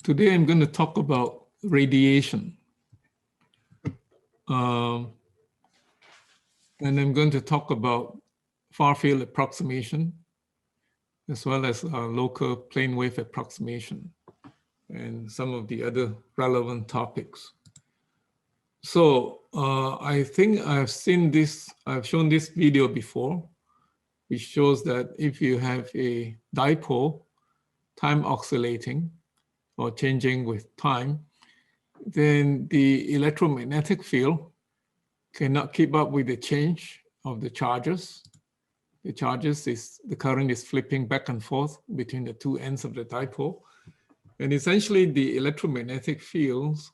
Today I'm going to talk about radiation. And I'm going to talk about far field approximation, as well as local plane wave approximation, and some of the other relevant topics. So I think I've shown this video before, which shows that if you have a dipole, time oscillating or changing with time, then the electromagnetic field cannot keep up with the change of the charges. The current is flipping back and forth between the two ends of the dipole. And essentially the electromagnetic fields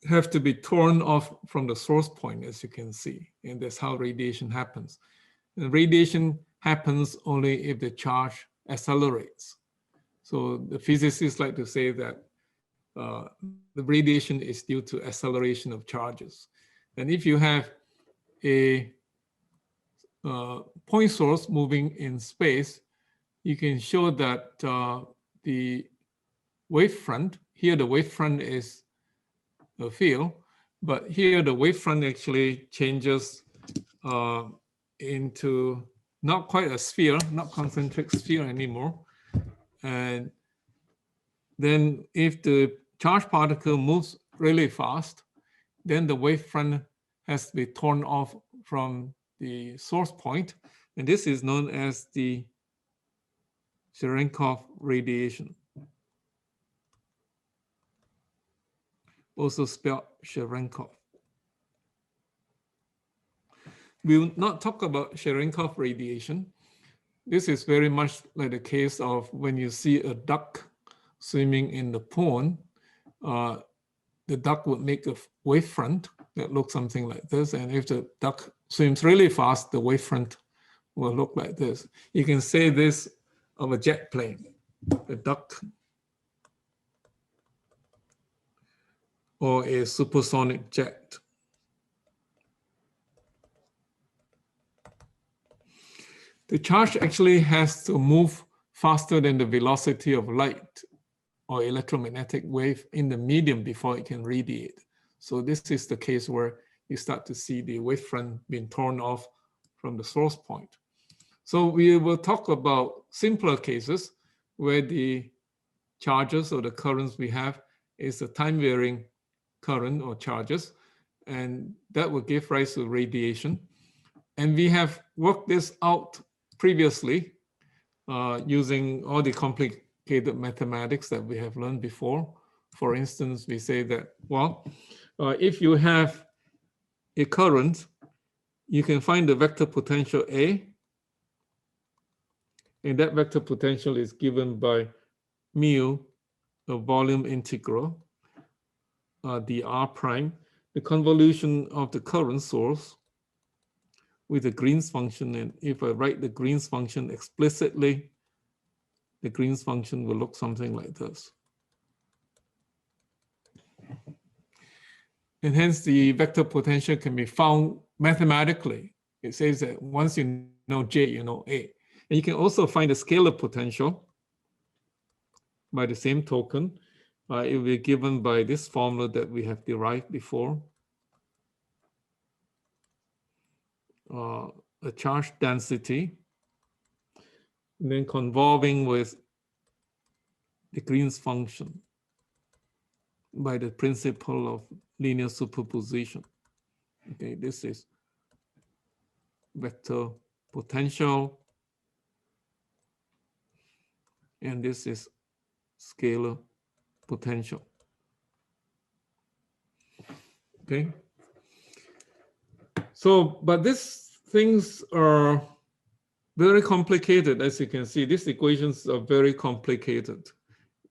have to be torn off from the source point, as you can see. And that's how radiation happens. And radiation happens only if the charge accelerates. So the physicists like to say that the radiation is due to acceleration of charges. And if you have a point source moving in space, you can show that the wavefront, here the wavefront is a field, but here the wavefront actually changes into not quite a sphere, not concentric sphere anymore. And then if the charged particle moves really fast, then the wavefront has to be torn off from the source point. And this is known as the Cherenkov radiation, also spelled Cherenkov. We will not talk about Cherenkov radiation. This is very much like the case of when you see a duck swimming in the pond. The duck would make a wavefront that looks something like this. And if the duck swims really fast, the wavefront will look like this. You can say this of a jet plane, a duck, or a supersonic jet. The charge actually has to move faster than the velocity of light or electromagnetic wave in the medium before it can radiate. So this is the case where you start to see the wavefront being torn off from the source point. So we will talk about simpler cases where the charges or the currents we have is a time varying current or charges, and that will give rise to radiation. And we have worked this out previously using all the complicated mathematics that we have learned before. For instance, we say that, well, if you have a current, you can find the vector potential A, and that vector potential is given by mu, the volume integral, dr prime, the convolution of the current source with the Green's function. And if I write the Green's function explicitly, the Green's function will look something like this. And hence the vector potential can be found mathematically. It says that once you know J, you know A. And you can also find the scalar potential by the same token. It will be given by this formula that we have derived before. A charge density, and then convolving with the Green's function by the principle of linear superposition. Okay, this is vector potential, and this is scalar potential. Okay. So, but these things are very complicated, as you can see. These equations are very complicated.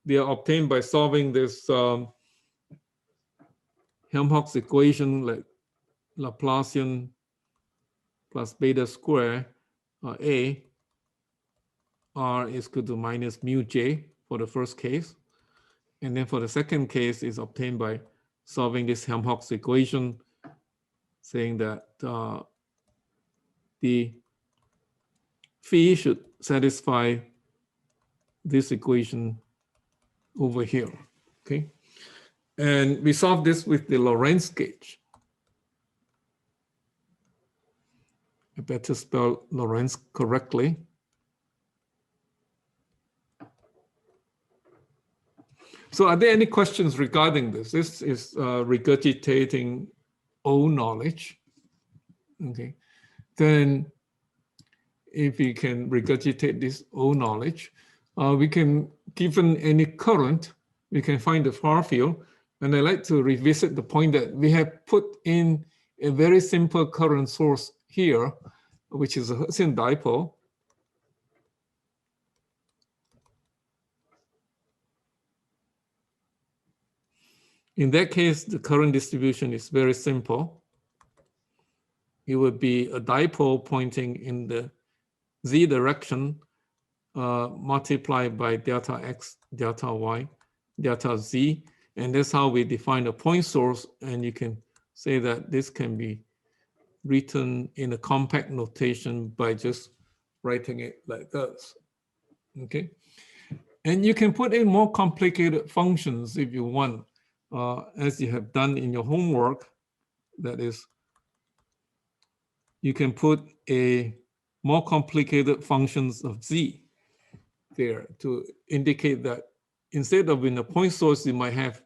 They are obtained by solving this Helmholtz equation, like Laplacian plus beta square A, R is equal to minus mu J for the first case. And then for the second case is obtained by solving this Helmholtz equation, saying that the phi should satisfy this equation over here, okay? And we solve this with the Lorentz gauge. I better spell Lorentz correctly. So are there any questions regarding this? This is regurgitating old knowledge, okay? Then if we can regurgitate this old knowledge, we can, given any current, we can find the far field. And I like to revisit the point that we have put in a very simple current source here, which is a Hertzian dipole. In that case, the current distribution is very simple. It would be a dipole pointing in the z direction multiplied by delta x, delta y, delta z. And that's how we define a point source. And you can say that this can be written in a compact notation by just writing it like this, okay? And you can put in more complicated functions if you want, as you have done in your homework. That is, you can put a more complicated functions of z there to indicate that instead of in a point source, you might have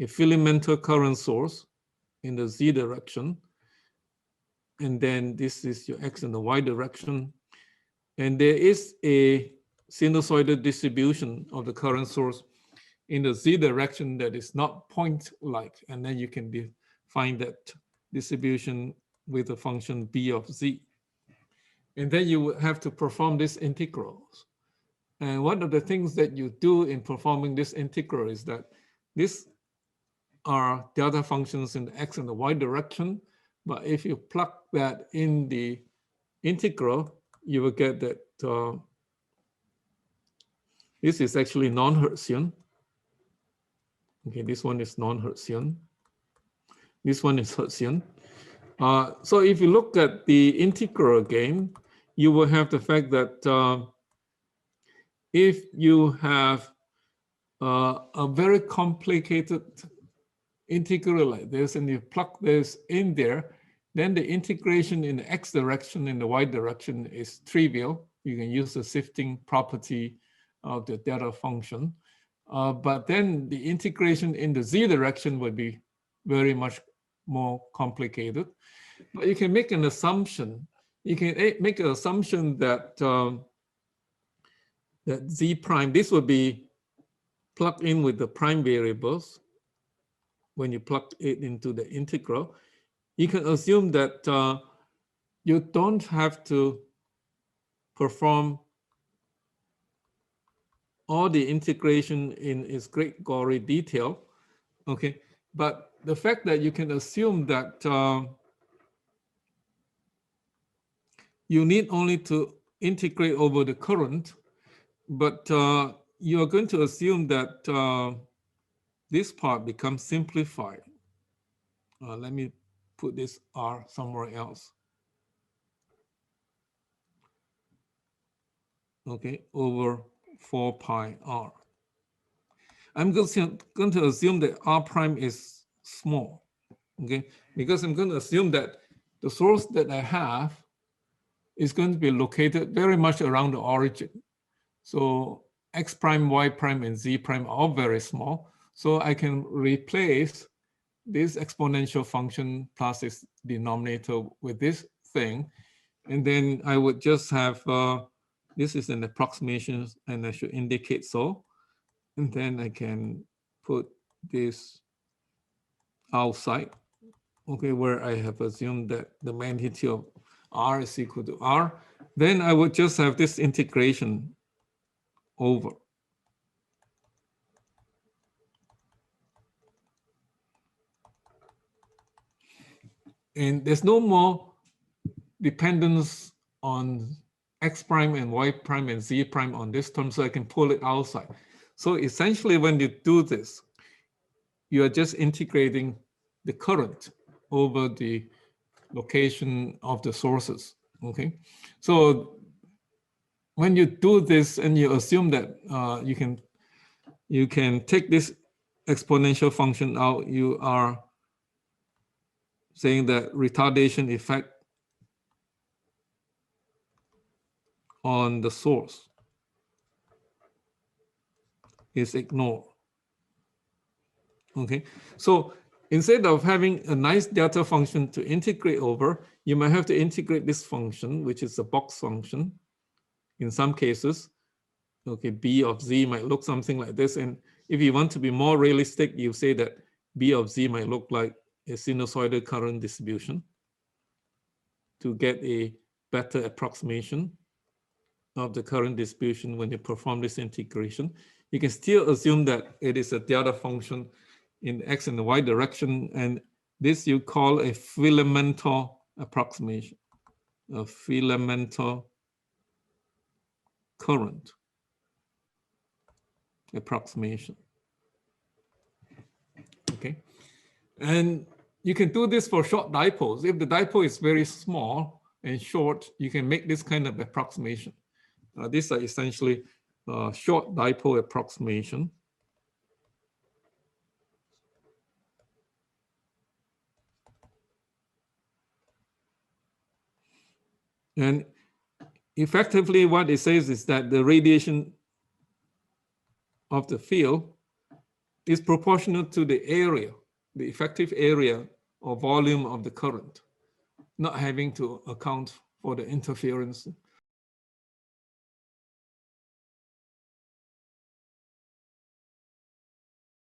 a filamental current source in the z direction. And then this is your x and the y direction. And there is a sinusoidal distribution of the current source in the z direction that is not point-like. And then you can define that distribution with the function b of z. And then you would have to perform these integrals. And one of the things that you do in performing this integral is that these are delta functions in the x and the y direction. But if you plug that in the integral, you will get that this is actually non-Hertzian. Okay, this one is non-Hertzian. This one is Hertzian. So if you look at the integral again, you will have the fact that if you have a very complicated integral like this, and you plug this in there, then the integration in the x direction and the y direction is trivial. You can use the shifting property of the delta function. But then the integration in the z direction would be very much more complicated. But you can make an assumption. You can make an assumption that that z prime, this would be plugged in with the prime variables. When you plug it into the integral, you can assume that you don't have to perform all the integration in its great gory detail, okay? But the fact that you can assume that you need only to integrate over the current, but you are going to assume that this part becomes simplified. Let me put this r somewhere else. Okay, over 4 pi r. I'm going to assume that r prime is small, okay? Because I'm going to assume that the source that I have is going to be located very much around the origin. So x prime, y prime, and z prime are all very small. So I can replace this exponential function plus its denominator with this thing. And then I would just have, this is an approximation, and I should indicate so. And then I can put this outside, okay, where I have assumed that the magnitude of r is equal to r. Then I would just have this integration over. And there's no more dependence on x prime and y prime and z prime on this term, so I can pull it outside. So essentially, when you do this, you are just integrating the current over the location of the sources, okay? So when you do this and you assume that you can take this exponential function out. You are saying that retardation effect on the source is ignored. Okay, so instead of having a nice delta function to integrate over, you might have to integrate this function, which is a box function. In some cases, okay, B of Z might look something like this. And if you want to be more realistic, you say that B of Z might look like a sinusoidal current distribution to get a better approximation of the current distribution when you perform this integration. You can still assume that it is a delta function in the X and the Y direction, and this you call a filamental approximation, a filamental current approximation. Okay, and you can do this for short dipoles. If the dipole is very small and short, you can make this kind of approximation. These are essentially short dipole approximation. And effectively, what it says is that the radiation of the field is proportional to the area, the effective area or volume of the current, not having to account for the interference